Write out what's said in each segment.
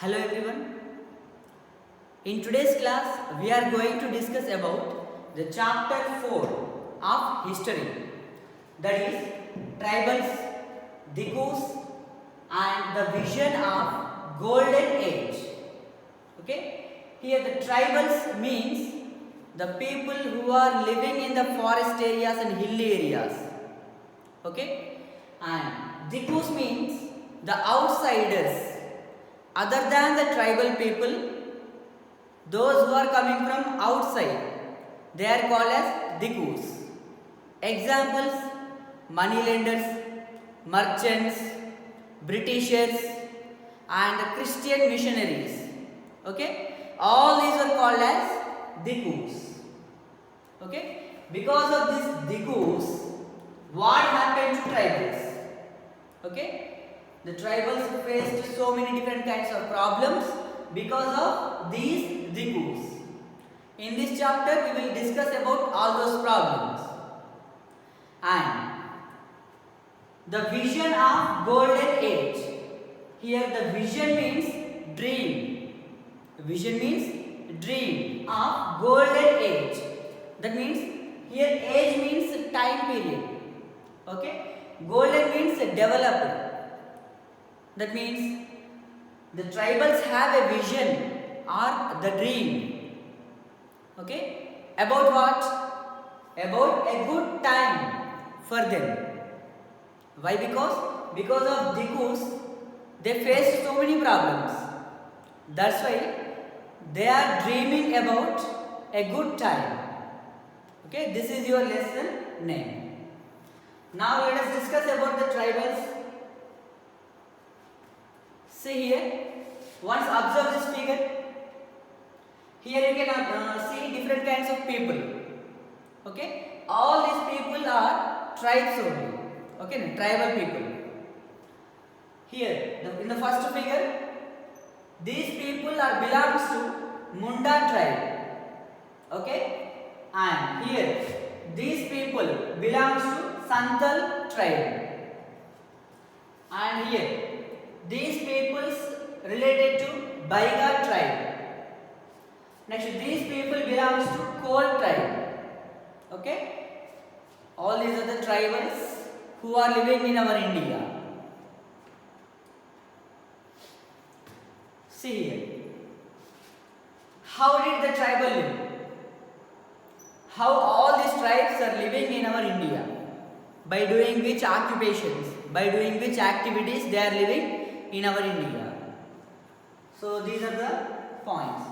Hello everyone. In today's class we are going to discuss about the chapter 4 of history, that is tribals, Dikus and the vision of golden age. Okay, here the tribals means the people who are living in the forest areas and hilly areas. Okay, and Dikus means the outsiders other than the tribal people, those who are coming from outside, they are called as Dikus. Examples: moneylenders, merchants, Britishers and Christian missionaries. Okay, all these are called as Dikus. Okay, because of this Dikus, what happened to tribals? Okay, the tribals faced so many different kinds of problems because of these Dikus. In this chapter we will discuss about all those problems. And the vision of golden age. Here the vision means dream. Vision means dream of golden age. That means here age means time period. Okay, golden means developed. That means the tribals have a vision or the dream. Okay, about what? About a good time for them. Why? Because of Dikus, they faced so many problems. That's why they are dreaming about a good time. Okay, this is your lesson name. Now let us discuss about the tribals. See here, once observe this figure. Here you can see different kinds of people. Okay, all these people are tribes only. Okay, tribal people. Here, in the first figure, these people are belongs to Munda tribe. Okay, and here these people belongs to Santal tribe. And here these peoples related to Baiga tribe. Next, these people belongs to Kol tribe. Okay, all these are the tribals who are living in our India. See here, how did the tribal live? How all these tribes are living in our India? By doing which occupations? By doing which activities they are living in our India? So these are the points.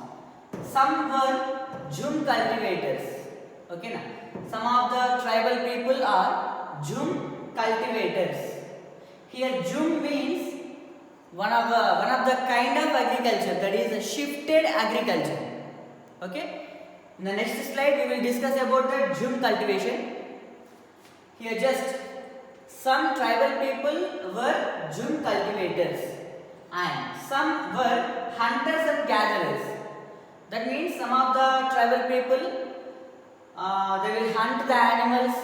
Some were Jhum cultivators. Okay, na? Some of the tribal people are Jhum cultivators. Here Jhum means one of the kind of agriculture, that is a shifted agriculture. Okay. In the next slide we will discuss about the Jhum cultivation. Here just some tribal people were Jhum cultivators and some were hunters and gatherers. That means some of the tribal people they will hunt the animals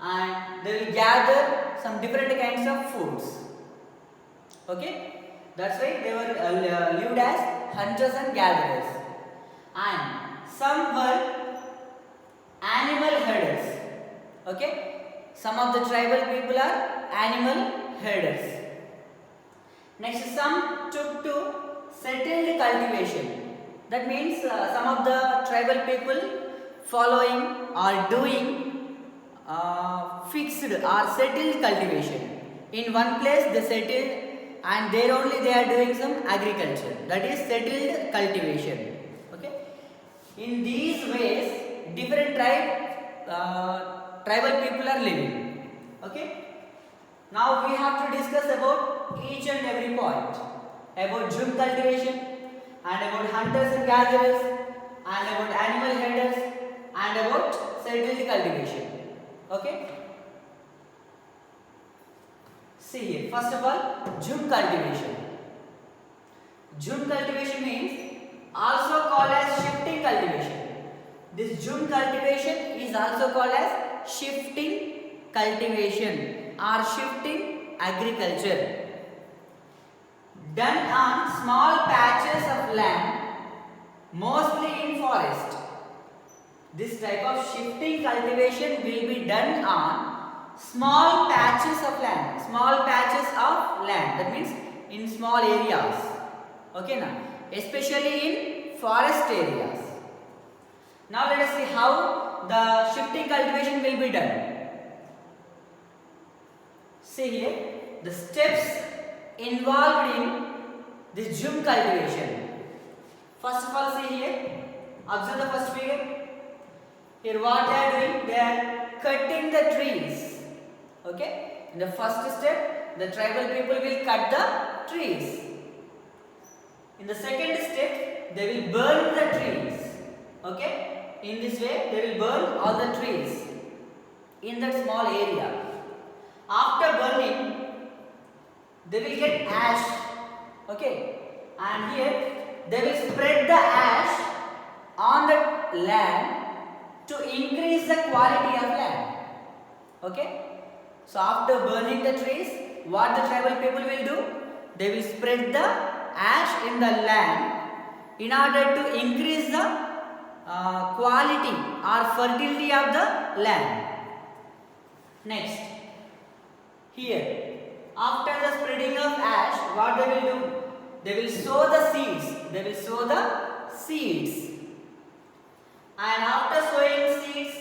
and they will gather some different kinds of foods. Okay, that's why they were lived as hunters and gatherers. And some were animal herders. Okay, some of the tribal people are animal herders. Next, some took to cultivation. That means some of the tribal people following or doing fixed or settled cultivation. In one place they settled and there only they are doing some agriculture. That is settled cultivation. Okay. In these ways, different tribal people are living. Okay. Now we have to discuss about each and every point. About jhum cultivation and about hunters and gatherers and about animal herders and about settled cultivation. Okay. See here. First of all, jhum cultivation. Jhum cultivation means also called as shifting cultivation. This jhum cultivation is also called as shifting cultivation or shifting agriculture. Done on small patches of land, mostly in forest. This type of shifting cultivation will be done on small patches of land. Small patches of land. That means in small areas. Okay now. Especially in forest areas. Now let us see how the shifting cultivation will be done. See here, the steps involved in this jhum cultivation. First of all, see here, observe the first figure. Here what they are doing, they are cutting the trees. Okay, in the first step, the tribal people will cut the trees. In the second step, they will burn the trees. Okay, in this way, they will burn all the trees in that small area. After burning, they will get ash. Okay, and here they will spread the ash on the land to increase the quality of land. Okay, so after burning the trees, what the tribal people will do? They will spread the ash in the land in order to increase the quality or fertility of the land. Next, here, after the spreading of ash, what they will do? They will sow the seeds. They will sow the seeds. And after sowing seeds,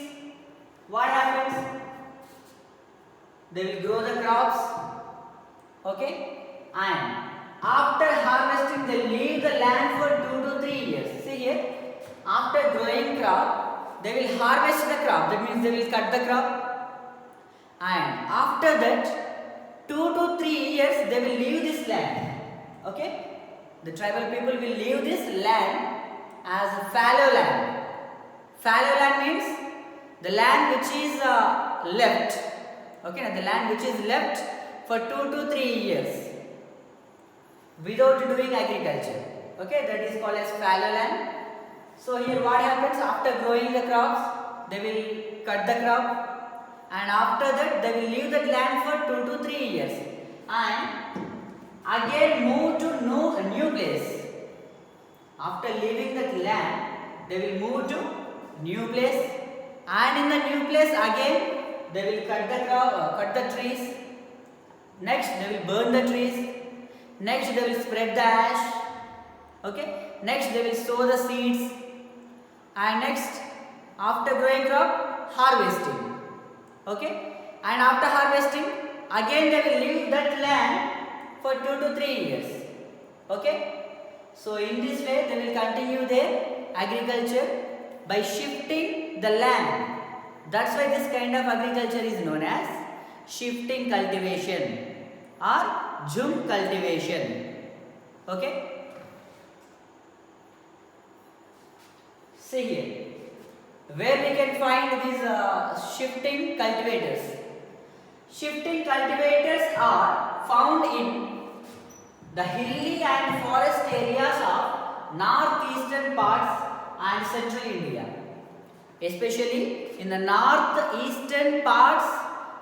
what happens? They will grow the crops. Okay? And after harvesting, they leave the land for 2 to 3 years. See here, after growing crop, they will harvest the crop. That means they will cut the crop. And after that, 2 to 3 years, they will leave this land. Okay? The tribal people will leave this land as fallow land. Fallow land means the land which is left. Okay, the land which is left for 2 to 3 years without doing agriculture. Okay, that is called as fallow land. So here what happens? After growing the crops, they will cut the crop. And after that, they will leave that land for 2 to 3 years and again move to a new place. After leaving that land, they will move to new place, and in the new place again they will cut the crop, cut the trees. Next, they will burn the trees. Next, they will spread the ash. Okay. Next, they will sow the seeds, and next, after growing crop, harvesting. Okay, and after harvesting, again they will leave that land for 2 to 3 years. Okay, so in this way they will continue their agriculture by shifting the land. That's why this kind of agriculture is known as shifting cultivation or jhum cultivation. Okay, see here, where we can find these shifting cultivators. Shifting cultivators are found in the hilly and forest areas of northeastern parts and central India. Especially in the northeastern parts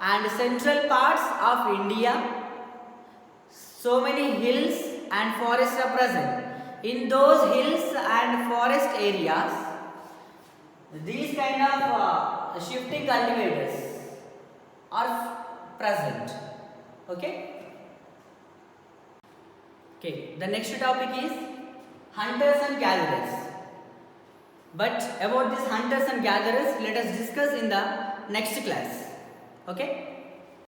and central parts of India, so many hills and forests are present. In those hills and forest areas, these kind of shifting cultivators are present. Okay. Okay. The next topic is hunters and gatherers. But about these hunters and gatherers, let us discuss in the next class. Okay.